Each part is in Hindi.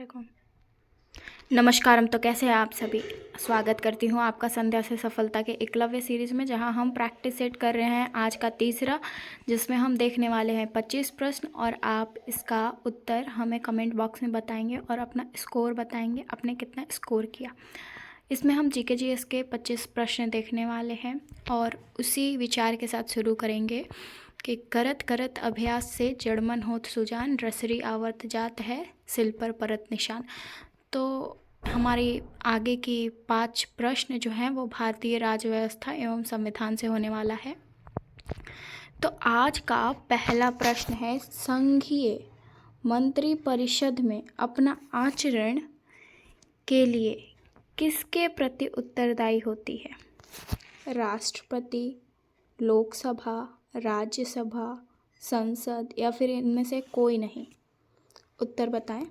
देखो। नमस्कारम। तो कैसे हैं आप सभी। स्वागत करती हूँ आपका संध्या से सफलता के एकलव्य सीरीज़ में, जहाँ हम प्रैक्टिस सेट कर रहे हैं आज का तीसरा, जिसमें हम देखने वाले हैं 25 प्रश्न और आप इसका उत्तर हमें कमेंट बॉक्स में बताएंगे और अपना स्कोर बताएंगे, आपने कितना स्कोर किया। इसमें हम जीके जीएस के 25 प्रश्न देखने वाले हैं और उसी विचार के साथ शुरू करेंगे कि करत करत अभ्यास से जड़मन होत सुजान, रसरी आवर्त जात है सिल पर परत निशान। तो हमारी आगे की 5 प्रश्न जो हैं वो भारतीय राज्य व्यवस्था एवं संविधान से होने वाला है। तो आज का पहला प्रश्न है, संघीय मंत्री परिषद में अपना आचरण के लिए किसके प्रति उत्तरदायी होती है? राष्ट्रपति, लोकसभा, राज्यसभा, संसद या फिर इनमें से कोई नहीं। उत्तर बताएं।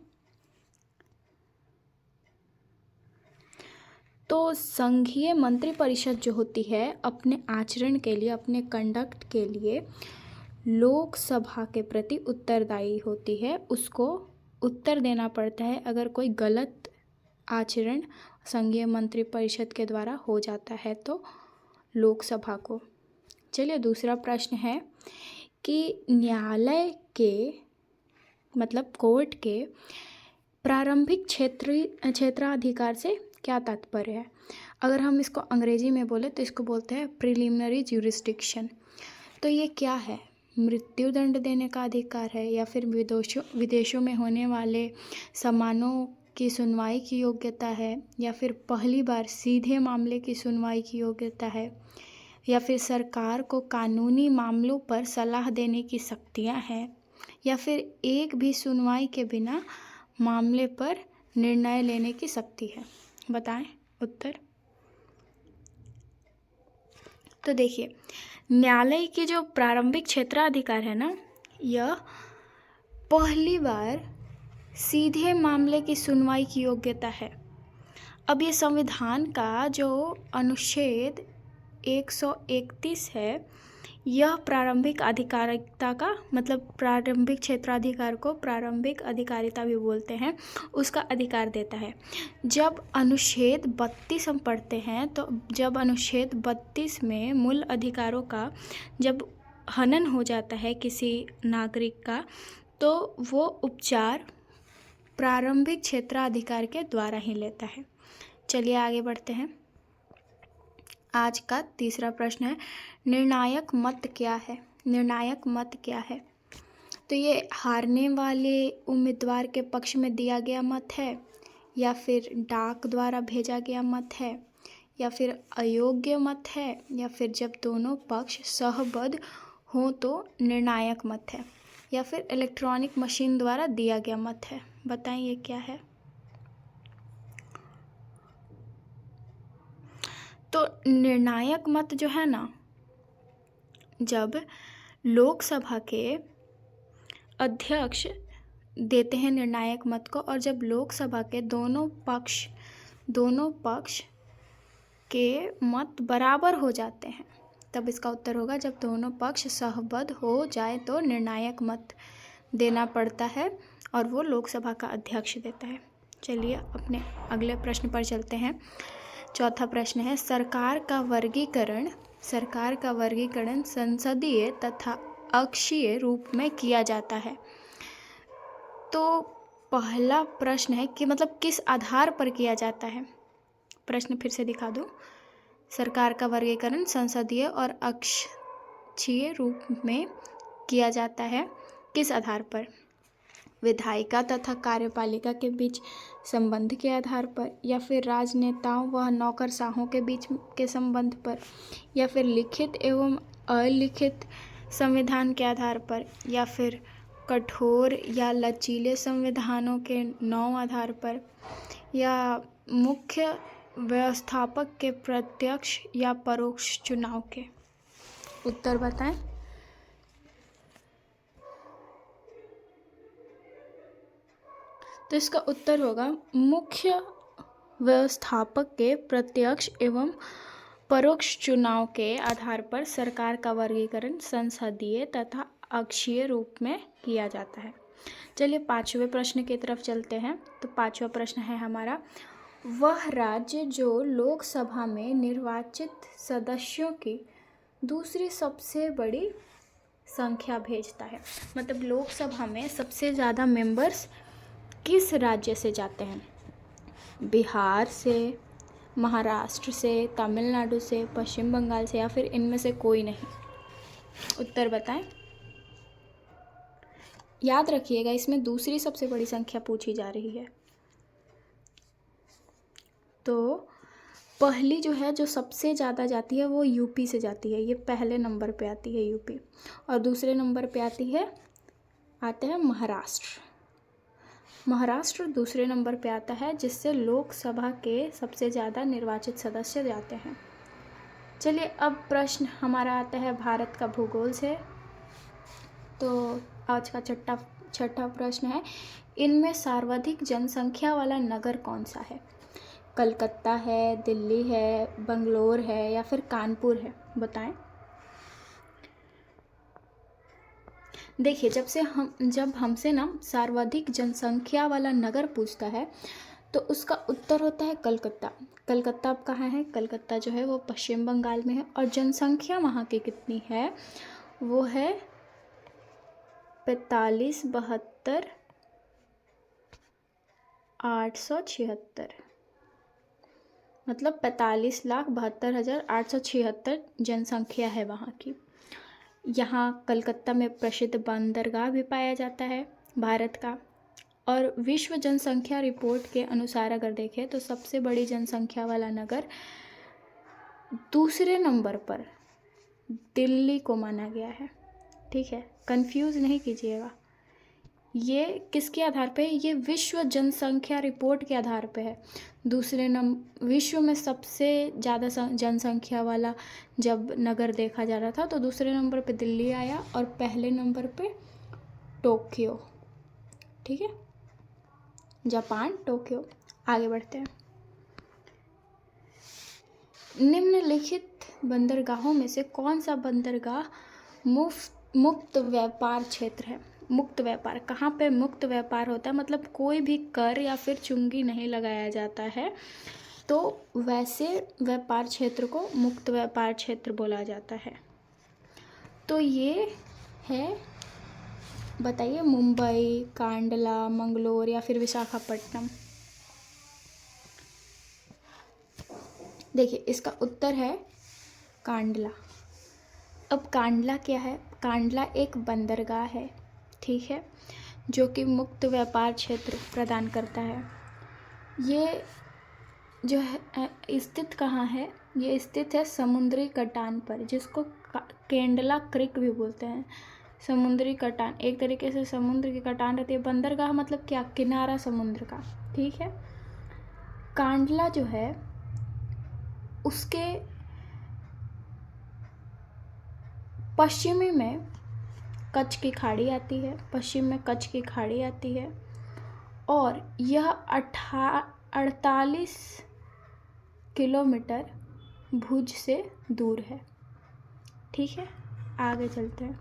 तो संघीय मंत्रिपरिषद जो होती है अपने आचरण के लिए, अपने कंडक्ट के लिए लोकसभा के प्रति उत्तरदायी होती है। उसको उत्तर देना पड़ता है अगर कोई गलत आचरण संघीय मंत्रिपरिषद के द्वारा हो जाता है तो लोकसभा को। चलिए, दूसरा प्रश्न है कि न्यायालय के मतलब कोर्ट के प्रारंभिक क्षेत्राधिकार से क्या तात्पर्य है? अगर हम इसको अंग्रेजी में बोले तो इसको बोलते हैं प्रिलिमिनरी ज्यूरिसडिक्शन। तो ये क्या है? मृत्युदंड देने का अधिकार है, या फिर विदेशों में होने वाले समानों की सुनवाई की योग्यता है, या फिर पहली बार सीधे मामले की सुनवाई की योग्यता है, या फिर सरकार को कानूनी मामलों पर सलाह देने की शक्तियाँ हैं, या फिर एक भी सुनवाई के बिना मामले पर निर्णय लेने की शक्ति है। बताएं उत्तर। तो देखिए, न्यायालय की जो प्रारंभिक क्षेत्राधिकार है ना, यह पहली बार सीधे मामले की सुनवाई की योग्यता है। अब ये संविधान का जो अनुच्छेद 131 है, यह प्रारंभिक अधिकारिता का मतलब प्रारंभिक क्षेत्राधिकार को प्रारंभिक अधिकारिता भी बोलते हैं, उसका अधिकार देता है। जब अनुच्छेद 32 हम पढ़ते हैं तो जब अनुच्छेद 32 में मूल अधिकारों का जब हनन हो जाता है किसी नागरिक का, तो वो उपचार प्रारंभिक क्षेत्राधिकार के द्वारा ही लेता है। चलिए आगे बढ़ते हैं। आज का तीसरा प्रश्न है, निर्णायक मत क्या है? निर्णायक मत क्या है? तो ये हारने वाले उम्मीदवार के पक्ष में दिया गया मत है, या फिर डाक द्वारा भेजा गया मत है, या फिर अयोग्य मत है, या फिर जब दोनों पक्ष सहबद्ध हों तो निर्णायक मत है, या फिर इलेक्ट्रॉनिक मशीन द्वारा दिया गया मत है। बताएं ये क्या है? तो निर्णायक मत जो है ना, जब लोकसभा के अध्यक्ष देते हैं निर्णायक मत को, और जब लोकसभा के दोनों पक्ष के मत बराबर हो जाते हैं, तब इसका उत्तर होगा जब दोनों पक्ष सहबद्ध हो जाए तो निर्णायक मत देना पड़ता है और वो लोकसभा का अध्यक्ष देता है। चलिए अपने अगले प्रश्न पर चलते हैं। चौथा प्रश्न है, सरकार का वर्गीकरण संसदीय तथा अक्षीय रूप में किया जाता है। तो पहला प्रश्न है कि मतलब किस आधार पर किया जाता है? प्रश्न फिर से दिखा दूं। सरकार का वर्गीकरण संसदीय और अक्षीय रूप में किया जाता है। किस आधार पर? विधायिका तथा कार्यपालिका के बीच संबंध के आधार पर, या फिर राजनेताओं व नौकरशाहों के बीच के संबंध पर, या फिर लिखित एवं अलिखित संविधान के आधार पर, या फिर कठोर या लचीले संविधानों के 9 आधार पर, या मुख्य व्यवस्थापक के प्रत्यक्ष या परोक्ष चुनाव के। उत्तर बताएं। तो इसका उत्तर होगा मुख्य व्यवस्थापक के प्रत्यक्ष एवं परोक्ष चुनाव के आधार पर सरकार का वर्गीकरण संसदीय तथा अक्षीय रूप में किया जाता है। चलिए 5वें प्रश्न की तरफ चलते हैं। तो 5वां प्रश्न है हमारा, वह राज्य जो लोकसभा में निर्वाचित सदस्यों की दूसरी सबसे बड़ी संख्या भेजता है। मतलब लोकसभा में सबसे ज़्यादा मेंबर्स किस राज्य से जाते हैं? बिहार से, महाराष्ट्र से, तमिलनाडु से, पश्चिम बंगाल से, या फिर इनमें से कोई नहीं? उत्तर बताएं। याद रखिएगा, इसमें दूसरी सबसे बड़ी संख्या पूछी जा रही है। तो पहली जो है, जो सबसे ज़्यादा जाती है, वो यूपी से जाती है। ये पहले नंबर पे आती है यूपी, और दूसरे नंबर पे आते हैं महाराष्ट्र। महाराष्ट्र दूसरे नंबर पे आता है, जिससे लोकसभा के सबसे ज़्यादा निर्वाचित सदस्य जाते हैं। चलिए अब प्रश्न हमारा आता है भारत का भूगोल से। तो आज का छठा प्रश्न है, इनमें सर्वाधिक जनसंख्या वाला नगर कौन सा है? कलकत्ता है, दिल्ली है, बंगलोर है, या फिर कानपुर है? बताएं। देखिए, जब हमसे ना सर्वाधिक जनसंख्या वाला नगर पूछता है तो उसका उत्तर होता है कलकत्ता। कलकत्ता अब कहाँ है? कलकत्ता जो है वो पश्चिम बंगाल में है, और जनसंख्या वहाँ की कितनी है? वो है 45,72,876। मतलब 45,72,876 जनसंख्या है वहाँ की। यहाँ कलकत्ता में प्रसिद्ध बंदरगाह भी पाया जाता है भारत का। और विश्व जनसंख्या रिपोर्ट के अनुसार अगर देखें तो सबसे बड़ी जनसंख्या वाला नगर दूसरे नंबर पर दिल्ली को माना गया है। ठीक है, कंफ्यूज नहीं कीजिएगा। ये किसके आधार पे? ये विश्व जनसंख्या रिपोर्ट के आधार पे है। विश्व में सबसे ज़्यादा जनसंख्या वाला जब नगर देखा जा रहा था तो दूसरे नंबर पे दिल्ली आया और पहले नंबर पे टोक्यो। ठीक है, जापान, टोक्यो। आगे बढ़ते हैं। निम्नलिखित बंदरगाहों में से कौन सा बंदरगाह मुक्त व्यापार क्षेत्र है? मुक्त व्यापार कहाँ पे मुक्त व्यापार होता है? मतलब कोई भी कर या फिर चुंगी नहीं लगाया जाता है, तो वैसे व्यापार क्षेत्र को मुक्त व्यापार क्षेत्र बोला जाता है। तो ये है, बताइए, मुंबई, कांडला, मंगलोर या फिर विशाखापट्टनम? देखिए, इसका उत्तर है कांडला। अब कांडला क्या है? कांडला एक बंदरगाह है, ठीक है, जो कि मुक्त व्यापार क्षेत्र प्रदान करता है। ये जो है स्थित कहाँ है? ये स्थित है समुद्री कटान पर, जिसको केंडला क्रिक भी बोलते हैं। समुद्री कटान एक तरीके से समुद्र की कटान रहती है। बंदरगाह मतलब क्या? किनारा समुद्र का। ठीक है, कांडला जो है उसके पश्चिमी में कच्छ की खाड़ी आती है, पश्चिम में कच्छ की खाड़ी आती है, और यह 48 किलोमीटर भुज से दूर है। ठीक है, आगे चलते हैं।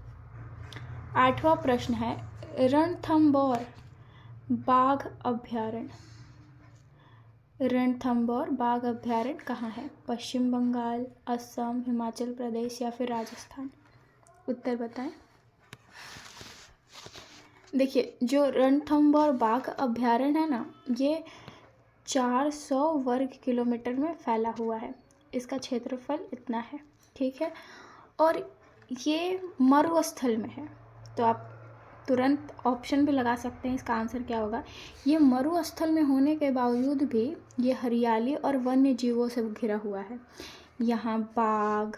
8वां प्रश्न है, रणथंभौर बाघ अभयारण्य। रणथंभौर बाघ अभयारण्य कहाँ है? पश्चिम बंगाल, असम, हिमाचल प्रदेश या फिर राजस्थान? उत्तर बताएं। देखिए, जो रणथंभौर बाघ अभयारण्य है ना, ये 400 वर्ग किलोमीटर में फैला हुआ है। इसका क्षेत्रफल इतना है। ठीक है, और ये मरुस्थल में है। तो आप तुरंत ऑप्शन भी लगा सकते हैं, इसका आंसर क्या होगा। ये मरुस्थल में होने के बावजूद भी ये हरियाली और वन्य जीवों से घिरा हुआ है। यहाँ बाघ,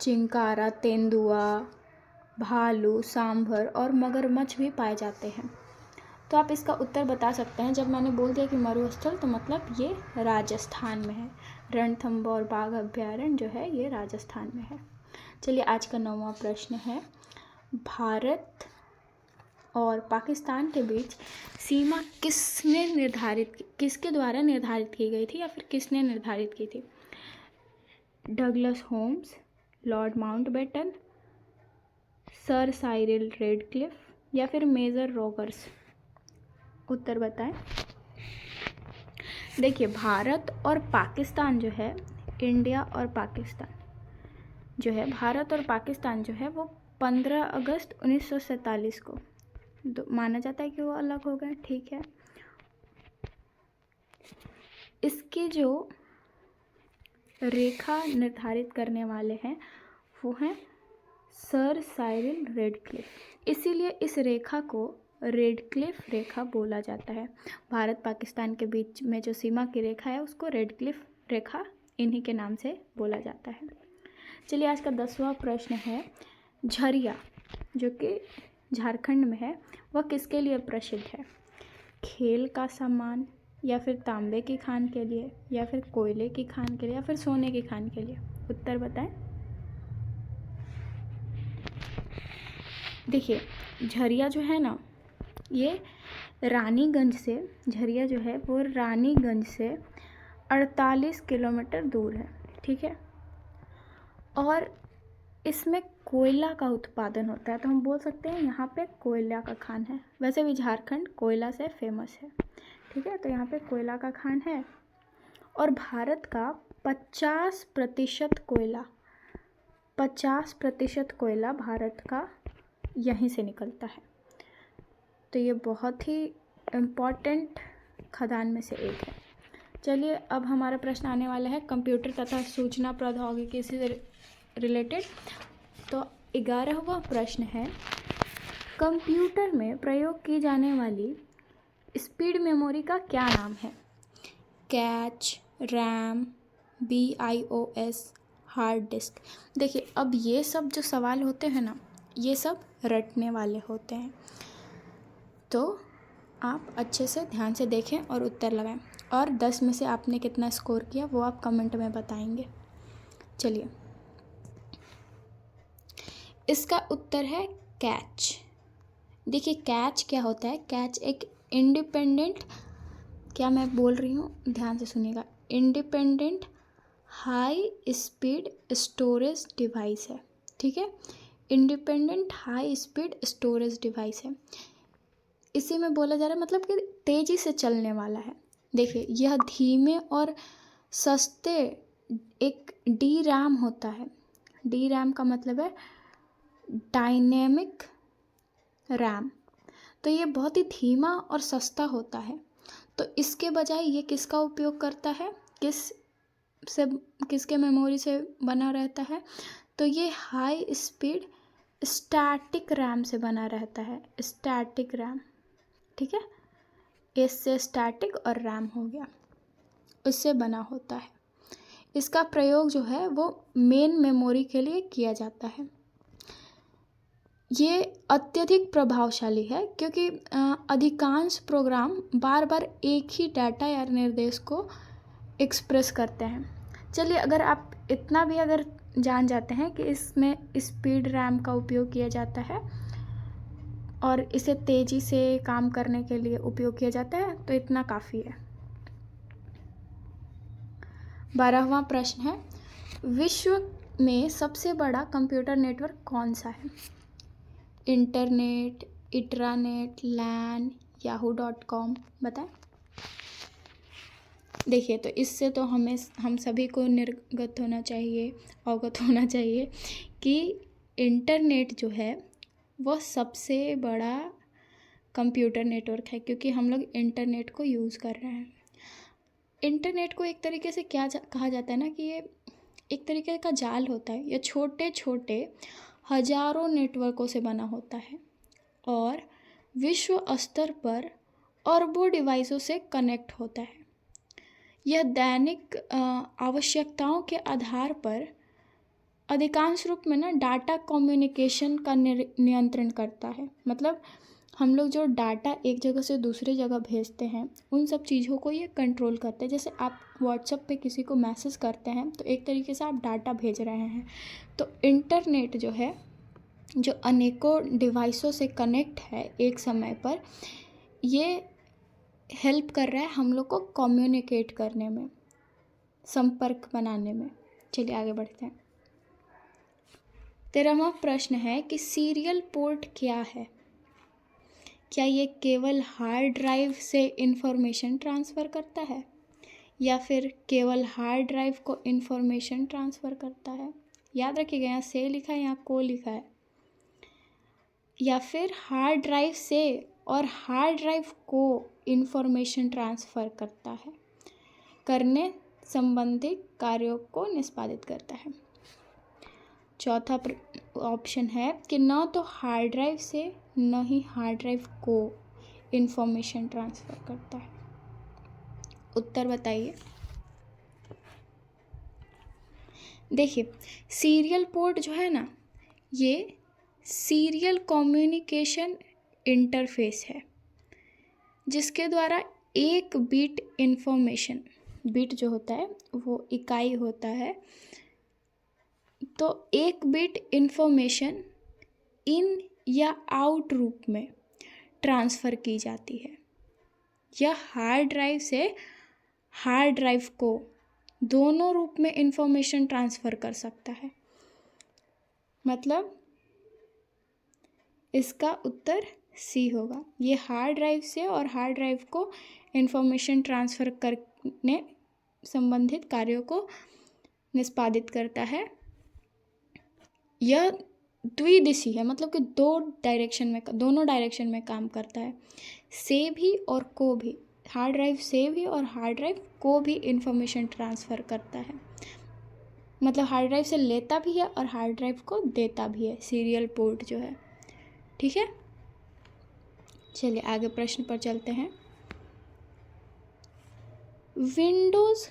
चिंकारा, तेंदुआ, भालू, सांभर और मगरमच्छ भी पाए जाते हैं। तो आप इसका उत्तर बता सकते हैं। जब मैंने बोल दिया कि मरुस्थल, तो मतलब ये राजस्थान में है। रणथंभौर बाघ अभयारण्य जो है ये राजस्थान में है। चलिए, आज का 9वां प्रश्न है, भारत और पाकिस्तान के बीच सीमा किसके द्वारा निर्धारित की गई थी, या फिर किसने निर्धारित की थी? Douglas Holmes, lord Mountbatten, sir Cyril Radcliffe या फिर मेजर रोगर्स? उत्तर बताएं। देखिए, भारत और पाकिस्तान जो है, इंडिया और पाकिस्तान जो है, भारत और पाकिस्तान जो है वो 15 अगस्त 1947 को माना जाता है कि वो अलग हो गए। ठीक है, इसके जो रेखा निर्धारित करने वाले हैं वो हैं सर साइरिल रेडक्लिफ। इसीलिए इस रेखा को रेडक्लिफ रेखा बोला जाता है। भारत पाकिस्तान के बीच में जो सीमा की रेखा है उसको रेडक्लिफ रेखा इन्हीं के नाम से बोला जाता है। चलिए, आज का 10वां प्रश्न है, झरिया जो कि झारखंड में है वह किसके लिए प्रसिद्ध है? खेल का सामान, या फिर तांबे की खान के लिए, या फिर कोयले की खान के लिए, या फिर सोने की खान के लिए? उत्तर बताएं। देखिए, झरिया जो है ना, ये रानीगंज से, झरिया जो है वो रानीगंज से 48 किलोमीटर दूर है। ठीक है, और इसमें कोयला का उत्पादन होता है, तो हम बोल सकते हैं यहाँ पे कोयला का खान है। वैसे भी झारखंड कोयला से फेमस है। ठीक है, तो यहाँ पे कोयला का खान है, और भारत का 50% कोयला भारत का यहीं से निकलता है। तो ये बहुत ही इम्पॉर्टेंट खदान में से एक है। चलिए, अब हमारा प्रश्न आने वाला है कंप्यूटर तथा सूचना प्रौद्योगिकी से रिलेटेड। तो 11वां प्रश्न है, कंप्यूटर में प्रयोग की जाने वाली स्पीड मेमोरी का क्या नाम है? Catch, RAM, BIOS, hard disk. देखिए, अब ये सब जो सवाल होते हैं ना, ये सब रटने वाले होते हैं, तो आप अच्छे से ध्यान से देखें और उत्तर लगाएं। और 10 में से आपने कितना स्कोर किया वो आप कमेंट में बताएंगे। चलिए, इसका उत्तर है कैच। देखिए, कैच क्या होता है? कैच एक इंडिपेंडेंट, क्या मैं बोल रही हूँ ध्यान से सुनिएगा, independent high speed storage device है। ठीक है, independent high speed storage device है। इसी में बोला जा रहा है मतलब कि तेज़ी से चलने वाला है। देखिए, यह धीमे और सस्ते एक DRAM होता है। DRAM का मतलब है डायनेमिक रैम। तो ये बहुत ही धीमा और सस्ता होता है। तो इसके बजाय ये किसका उपयोग करता है? किसके मेमोरी से बना रहता है? तो ये हाई स्पीड स्टैटिक रैम से बना रहता है। स्टैटिक रैम, ठीक है, इससे स्टैटिक और रैम हो गया, उससे बना होता है। इसका प्रयोग जो है वो मेन मेमोरी के लिए किया जाता है। ये अत्यधिक प्रभावशाली है क्योंकि अधिकांश प्रोग्राम बार बार एक ही डाटा या निर्देश को एक्सप्रेस करते हैं। चलिए, अगर आप इतना भी अगर जान जाते हैं कि इसमें स्पीड रैम का उपयोग किया जाता है और इसे तेज़ी से काम करने के लिए उपयोग किया जाता है, तो इतना काफ़ी है। 12वां प्रश्न है, विश्व में सबसे बड़ा कंप्यूटर नेटवर्क कौन सा है? इंटरनेट, इंट्रानेट, लैन, yahoo.com, बताएं। देखिए, तो इससे तो हम सभी को अवगत होना चाहिए कि इंटरनेट जो है वह सबसे बड़ा कंप्यूटर नेटवर्क है, क्योंकि हम लोग इंटरनेट को यूज़ कर रहे हैं। इंटरनेट को एक तरीके से कहा जाता है ना कि ये एक तरीके का जाल होता है। ये छोटे छोटे हजारों नेटवर्कों से बना होता है और विश्व स्तर पर अरबों डिवाइसों से कनेक्ट होता है। यह दैनिक आवश्यकताओं के आधार पर अधिकांश रूप में ना डाटा कम्युनिकेशन का नियंत्रण करता है। मतलब हम लोग जो डाटा एक जगह से दूसरी जगह भेजते हैं उन सब चीज़ों को ये कंट्रोल करते हैं। जैसे आप व्हाट्सएप पे किसी को मैसेज करते हैं तो एक तरीके से आप डाटा भेज रहे हैं। तो इंटरनेट जो है, जो अनेकों डिवाइसों से कनेक्ट है एक समय पर, ये हेल्प कर रहा है हम लोग को कम्युनिकेट करने में, संपर्क बनाने में। चलिए आगे बढ़ते हैं। 13वां प्रश्न है कि सीरियल पोर्ट क्या है? क्या ये केवल हार्ड ड्राइव से इंफॉर्मेशन ट्रांसफ़र करता है, या फिर केवल हार्ड ड्राइव को इंफॉर्मेशन ट्रांसफ़र करता है? याद रखिएगा, यहाँ से लिखा है, यहाँ को लिखा है। या फिर हार्ड ड्राइव से और हार्ड ड्राइव को इंफॉर्मेशन ट्रांसफ़र करता है, करने संबंधित कार्यों को निष्पादित करता है। चौथा ऑप्शन है कि न तो हार्ड ड्राइव से न ही हार्ड ड्राइव को इंफॉर्मेशन ट्रांसफ़र करता है। उत्तर बताइए। देखिए, सीरियल पोर्ट जो है ना, ये सीरियल कम्युनिकेशन इंटरफेस है, जिसके द्वारा एक बिट इंफॉर्मेशन, बिट जो होता है वो इकाई होता है, तो एक बिट इंफॉर्मेशन इन या आउट रूप में ट्रांसफ़र की जाती है। यह हार्ड ड्राइव से हार्ड ड्राइव को दोनों रूप में इंफॉर्मेशन ट्रांसफ़र कर सकता है। मतलब इसका उत्तर सी होगा। ये हार्ड ड्राइव से और हार्ड ड्राइव को इंफॉर्मेशन ट्रांसफ़र करने संबंधित कार्यों को निष्पादित करता है। यह द्विदिशीय है, मतलब कि दोनों डायरेक्शन में काम करता है। से भी और को भी, हार्ड ड्राइव से भी और हार्ड ड्राइव को भी इंफॉर्मेशन ट्रांसफ़र करता है। मतलब हार्ड ड्राइव से लेता भी है और हार्ड ड्राइव को देता भी है, सीरियल पोर्ट जो है। ठीक है, चलिए आगे प्रश्न पर चलते हैं। विंडोज़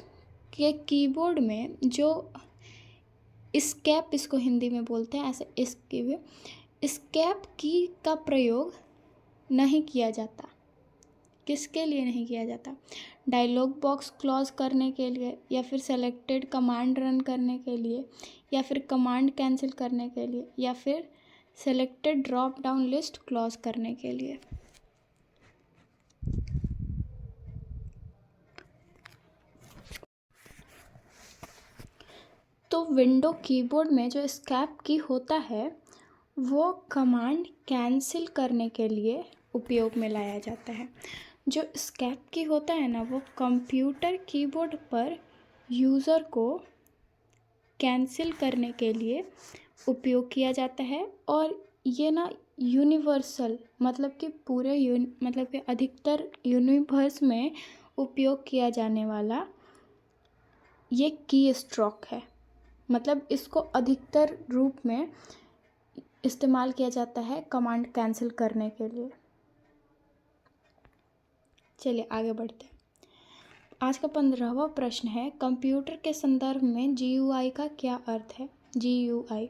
के कीबोर्ड में जो एस्केप, इसको हिंदी में बोलते हैं ऐसे, एस्केप की का प्रयोग नहीं किया जाता। किसके लिए नहीं किया जाता? डायलॉग बॉक्स क्लोज करने के लिए, या फिर सेलेक्टेड कमांड रन करने के लिए, या फिर कमांड कैंसिल करने के लिए, या फिर selected drop down list close करने के लिए। तो विंडो कीबोर्ड में जो एस्केप की होता है वो कमांड कैंसिल करने के लिए उपयोग में लाया जाता है। जो एस्केप की होता है ना, वो कंप्यूटर कीबोर्ड पर यूज़र को कैंसिल करने के लिए उपयोग किया जाता है। और ये ना यूनिवर्सल, मतलब कि मतलब कि अधिकतर यूनिवर्स में उपयोग किया जाने वाला ये की स्ट्रोक है। मतलब इसको अधिकतर रूप में इस्तेमाल किया जाता है कमांड कैंसिल करने के लिए। चलिए आगे बढ़ते हैं। आज का 15वां प्रश्न है, कंप्यूटर के संदर्भ में GUI का क्या अर्थ है? GUI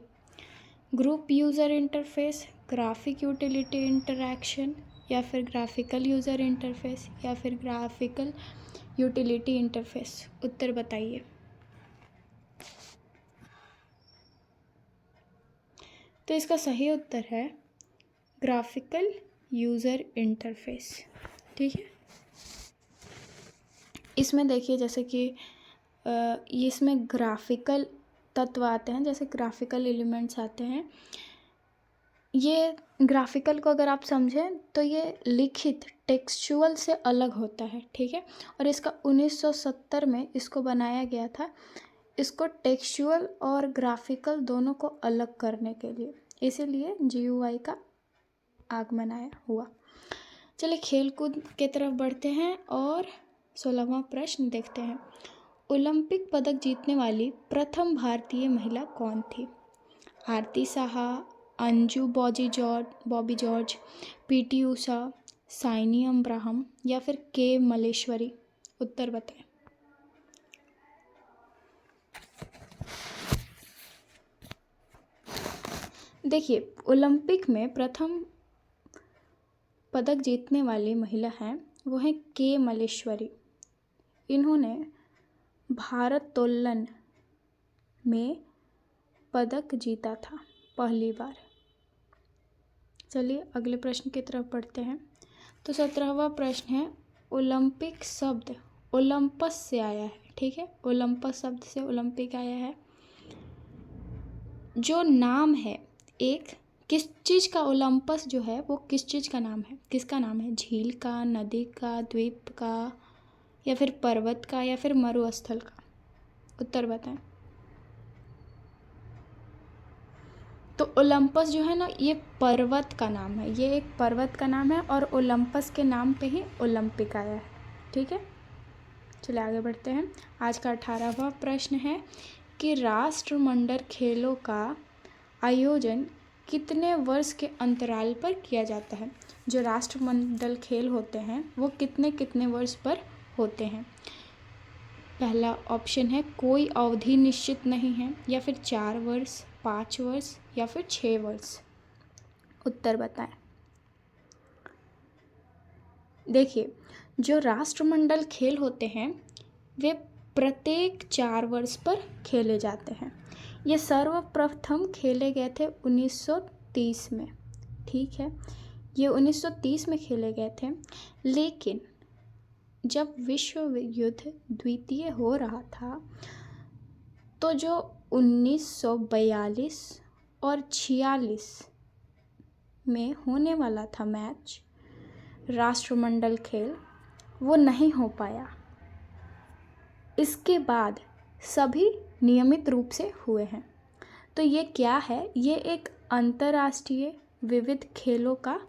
group user interface, graphic utility interaction, या फिर ग्राफिकल यूज़र इंटरफेस, या फिर ग्राफिकल यूटिलिटी इंटरफेस। उत्तर बताइए। तो इसका सही उत्तर है ग्राफिकल यूज़र इंटरफेस। ठीक है, इसमें देखिए जैसे कि इसमें ग्राफिकल तत्व आते हैं, जैसे ग्राफिकल एलिमेंट्स आते हैं। ये ग्राफिकल को अगर आप समझें तो ये लिखित टेक्सचुअल से अलग होता है। ठीक है, और इसका 1970 में इसको बनाया गया था, इसको टेक्सचुअल और ग्राफिकल दोनों को अलग करने के लिए, इसीलिए GUI का आगमन हुआ। चलिए खेलकूद के तरफ बढ़ते हैं और 16वां प्रश्न देखते हैं। ओलंपिक पदक जीतने वाली प्रथम भारतीय महिला कौन थी? आरती साहा, अंजू बॉबी जॉर्ज, PT ऊषा, साइनी अब्राहम, या फिर K मलेश्वरी। उत्तर बताएं। देखिए, ओलंपिक में प्रथम पदक जीतने वाली महिला हैं वो हैं K मलेश्वरी। इन्होंने भारोत्तोलन में पदक जीता था पहली बार। चलिए अगले प्रश्न की तरफ बढ़ते हैं। तो 17वां प्रश्न है, ओलंपिक शब्द ओलंपस से आया है। ठीक है, ओलंपस शब्द से ओलंपिक आया है। जो नाम है एक किस चीज़ का ओलंपस जो है वो किस चीज़ का नाम है, किसका नाम है? झील का, नदी का, द्वीप का, या फिर पर्वत का, या फिर मरुस्थल का? उत्तर बताएं। तो ओलंपस जो है ना, ये पर्वत का नाम है, ये एक पर्वत का नाम है और ओलंपस के नाम पे ही ओलंपिक आया है। ठीक है, चलिए आगे बढ़ते हैं। आज का 18वां प्रश्न है कि राष्ट्रमंडल खेलों का आयोजन कितने वर्ष के अंतराल पर किया जाता है? जो राष्ट्रमंडल खेल होते हैं वो कितने कितने वर्ष पर होते हैं? पहला ऑप्शन है कोई अवधि निश्चित नहीं है, या फिर 4 वर्ष, 5 वर्ष, या फिर 6 वर्ष। उत्तर बताएं। देखिए, जो राष्ट्रमंडल खेल होते हैं वे प्रत्येक 4 वर्ष पर खेले जाते हैं। ये सर्वप्रथम खेले गए थे 1930 में। ठीक है, ये 1930 में खेले गए थे, लेकिन जब विश्व युद्ध द्वितीय हो रहा था तो जो 1942 और 46 में होने वाला था मैच, राष्ट्रमंडल खेल, वो नहीं हो पाया। इसके बाद सभी नियमित रूप से हुए हैं। तो ये क्या है? ये एक अंतर्राष्ट्रीय विविध खेलों का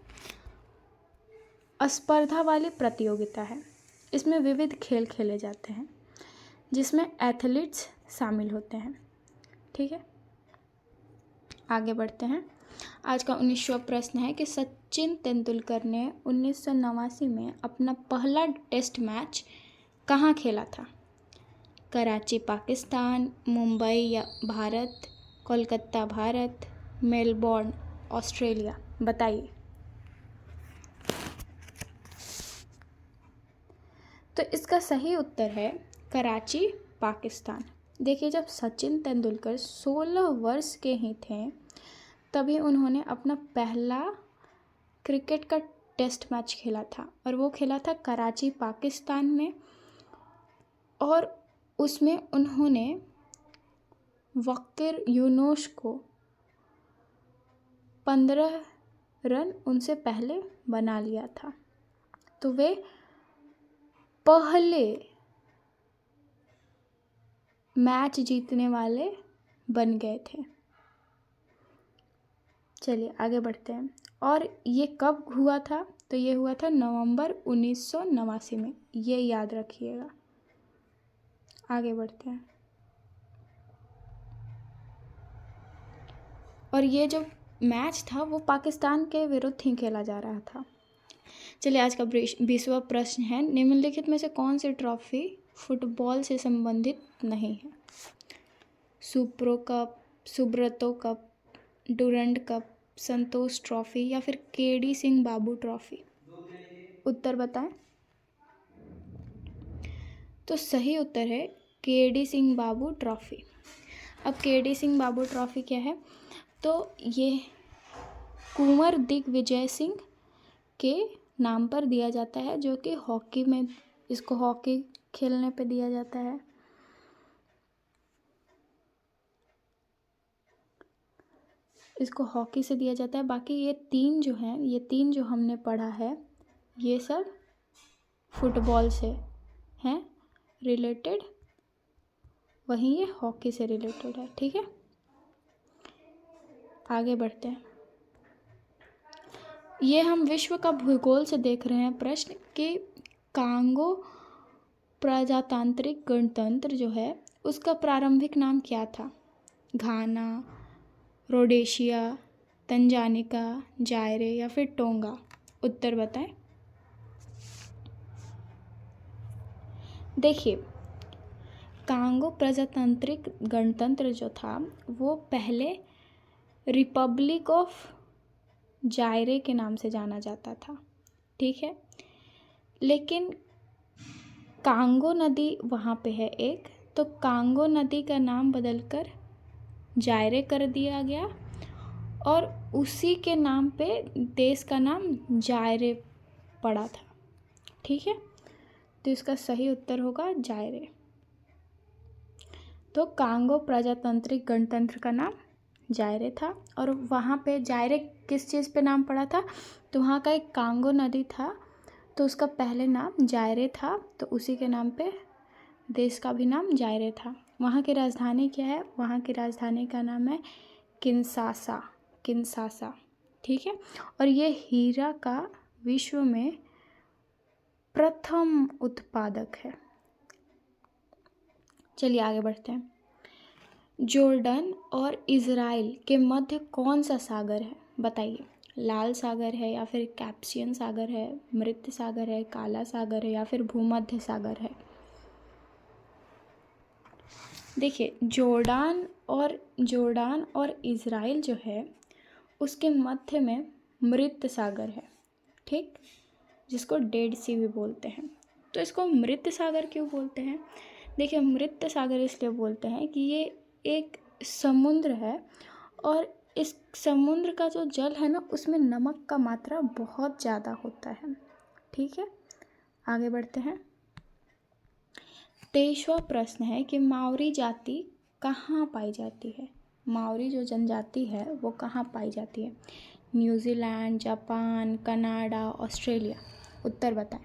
स्पर्धा वाली प्रतियोगिता है। इसमें विविध खेल खेले जाते हैं जिसमें एथलीट्स शामिल होते हैं। ठीक है, आगे बढ़ते हैं। आज का 19वां प्रश्न है कि सचिन तेंदुलकर ने 1989 में अपना पहला टेस्ट मैच कहाँ खेला था? कराची पाकिस्तान, मुंबई या भारत, कोलकाता भारत, मेलबोर्न ऑस्ट्रेलिया। बताइए। तो इसका सही उत्तर है कराची पाकिस्तान। देखिए, जब सचिन तेंदुलकर 16 वर्ष के ही थे तभी उन्होंने अपना पहला क्रिकेट का टेस्ट मैच खेला था और वो खेला था कराची पाकिस्तान में, और उसमें उन्होंने वकीर यूनुस को 15 रन उनसे पहले बना लिया था। तो वे पहले मैच जीतने वाले बन गए थे। चलिए आगे बढ़ते हैं। और ये कब हुआ था? तो ये हुआ था नवंबर 1989 में, ये याद रखिएगा। आगे बढ़ते हैं। और ये जो मैच था वो पाकिस्तान के विरुद्ध ही खेला जा रहा था। चलिए आज का 20वां प्रश्न है, निम्नलिखित में से कौन सी ट्रॉफी फुटबॉल से संबंधित नहीं है? Supro cup, Subroto cup, Durand cup, Santosh trophy, या फिर केडी सिंह बाबू ट्रॉफी। उत्तर बताएं। तो सही उत्तर है केडी सिंह बाबू ट्रॉफी। अब केडी सिंह बाबू ट्रॉफी क्या है? तो ये कुंवर दिग्विजय सिंह के नाम पर दिया जाता है, जो कि हॉकी में, इसको हॉकी खेलने पे दिया जाता है। इसको हॉकी से दिया जाता है। बाकी ये तीन जो हमने पढ़ा है ये सब फुटबॉल से हैं रिलेटेड, वहीं ये हॉकी से रिलेटेड है। ठीक है, आगे बढ़ते हैं। ये हम विश्व का भूगोल से देख रहे हैं प्रश्न कि कांगो प्रजातांत्रिक गणतंत्र जो है उसका प्रारंभिक नाम क्या था? घाना, रोडेशिया, तंजानिका, जायरे, या फिर टोंगा। उत्तर बताएं। देखिए, कांगो प्रजातांत्रिक गणतंत्र जो था वो पहले रिपब्लिक ऑफ जायरे के नाम से जाना जाता था। ठीक है, लेकिन कांगो नदी वहाँ पे है एक, तो कांगो नदी का नाम बदलकर जायरे कर दिया गया और उसी के नाम पे देश का नाम जायरे पड़ा था। ठीक है, तो इसका सही उत्तर होगा जायरे। तो कांगो प्रजातांत्रिक गणतंत्र का नाम जायरे था। और वहाँ पे जायरे किस चीज़ पे नाम पड़ा था, तो वहाँ का एक कांगो नदी था, तो उसका पहले नाम जायरे था, तो उसी के नाम पे देश का भी नाम जायरे था। वहाँ की राजधानी क्या है, वहाँ की राजधानी का नाम है किन्शासा, किन्शासा। ठीक है। और ये हीरा का विश्व में प्रथम उत्पादक है। चलिए आगे बढ़ते हैं। जॉर्डन और इज़राइल के मध्य कौन सा सागर है, बताइए। लाल सागर है, या फिर कैस्पियन सागर है, मृत सागर है, काला सागर है, या फिर भूमध्य सागर है। देखिए, जॉर्डान और इज़राइल जो है उसके मध्य में मृत सागर है, ठीक, जिसको डेड सी भी बोलते हैं। तो इसको मृत सागर क्यों बोलते हैं? देखिए, मृत सागर इसलिए बोलते हैं कि ये एक समुद्र है, और इस समुद्र का जो जल है ना, उसमें नमक का मात्रा बहुत ज़्यादा होता है। ठीक है, आगे बढ़ते हैं। 23वां प्रश्न है कि माओरी जाति कहाँ पाई जाती है। माओरी जो जनजाति है वो कहाँ पाई जाती है? New Zealand, Japan, Canada, Australia. उत्तर बताएं।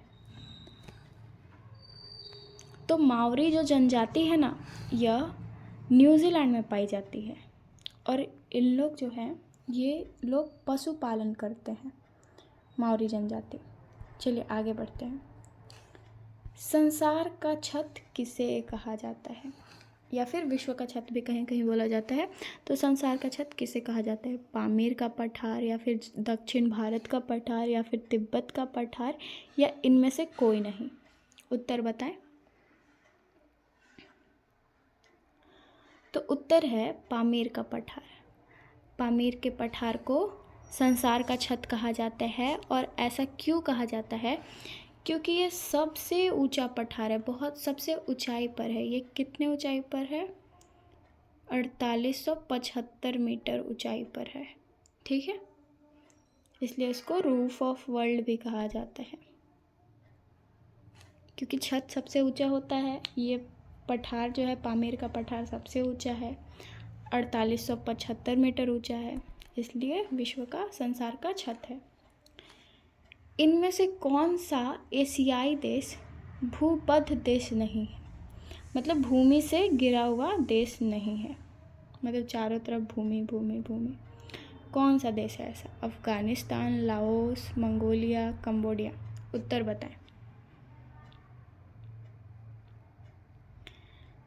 तो माओरी जो जनजाति है ना, यह न्यूजीलैंड में पाई जाती है, और इन लोग जो हैं ये लोग पशुपालन करते हैं, माओरी जनजाति। चलिए आगे बढ़ते हैं। संसार का छत किसे कहा जाता है, या फिर विश्व का छत भी कहीं कहीं बोला जाता है। तो संसार का छत किसे कहा जाता है? पामीर का पठार, या फिर दक्षिण भारत का पठार, या फिर तिब्बत का पठार, या इनमें से कोई नहीं। उत्तर बताएं। तो उत्तर है पामीर का पठार। पामीर के पठार को संसार का छत कहा जाता है। और ऐसा क्यों कहा जाता है? क्योंकि ये सबसे ऊंचा पठार है, बहुत सबसे ऊंचाई पर है। ये कितने ऊंचाई पर है? 4875 मीटर ऊंचाई पर है। ठीक है, इसलिए इसको रूफ ऑफ वर्ल्ड भी कहा जाता है, क्योंकि छत सबसे ऊंचा होता है। ये पठार जो है, पामीर का पठार सबसे ऊंचा है, 4875 मीटर ऊंचा है, इसलिए विश्व का, संसार का छत है। इनमें से कौन सा एशियाई देश भूबद्ध देश नहीं है? मतलब भूमि से गिरा हुआ देश नहीं है, मतलब चारों तरफ भूमि भूमि भूमि। कौन सा देश है ऐसा? Afghanistan, Laos, Mongolia, Cambodia. उत्तर बताएं।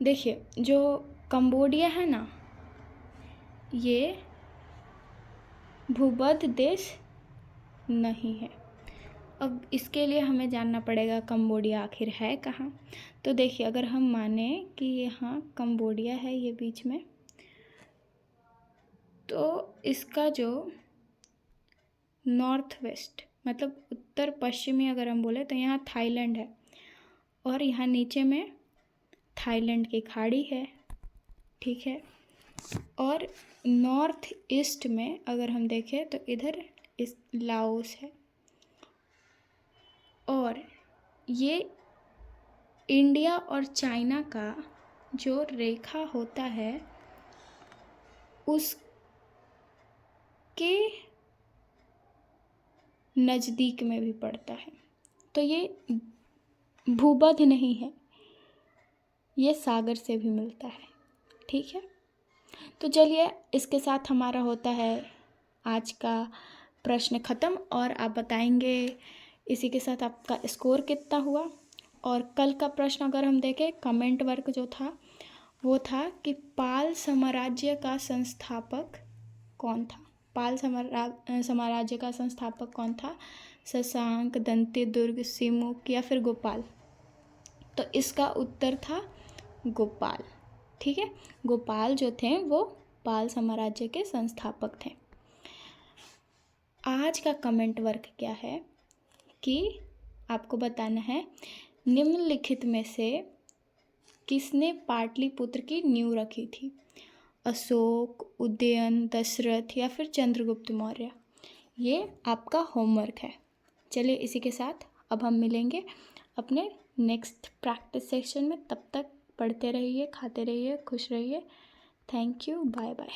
देखिए, जो कंबोडिया है ना, ये भूबद्ध देश नहीं है। अब इसके लिए हमें जानना पड़ेगा कंबोडिया आखिर है कहाँ। तो देखिए, अगर हम माने कि यहाँ कंबोडिया है, ये बीच में, तो इसका जो नॉर्थ वेस्ट, मतलब उत्तर पश्चिमी अगर हम बोले, तो यहाँ थाईलैंड है, और यहाँ नीचे में थाईलैंड की खाड़ी है। ठीक है, और नॉर्थ ईस्ट में अगर हम देखें तो इधर इस लाओस है, और ये इंडिया और चाइना का जो रेखा होता है उसके नज़दीक में भी पड़ता है। तो ये भूबद्ध नहीं है, ये सागर से भी मिलता है। ठीक है, तो चलिए, इसके साथ हमारा होता है आज का प्रश्न ख़त्म, और आप बताएंगे इसी के साथ आपका स्कोर कितना हुआ। और कल का प्रश्न अगर हम देखें, कमेंट वर्क जो था वो था कि पाल साम्राज्य का संस्थापक कौन था? पाल साम्राज्य का संस्थापक कौन था? शशांक, दंतीदुर्ग, सिमुक, या फिर गोपाल? तो इसका उत्तर था गोपाल। ठीक है, गोपाल जो थे वो पाल साम्राज्य के संस्थापक थे। आज का कमेंट वर्क क्या है कि आपको बताना है निम्नलिखित में से किसने पाटलिपुत्र की नींव रखी थी? अशोक, उदयन, दशरथ, या फिर चंद्रगुप्त मौर्य? ये आपका होमवर्क है। चलिए, इसी के साथ अब हम मिलेंगे अपने नेक्स्ट प्रैक्टिस सेशन में। तब तक पढ़ते रहिए, खाते रहिए, खुश रहिए। Thank you, bye bye.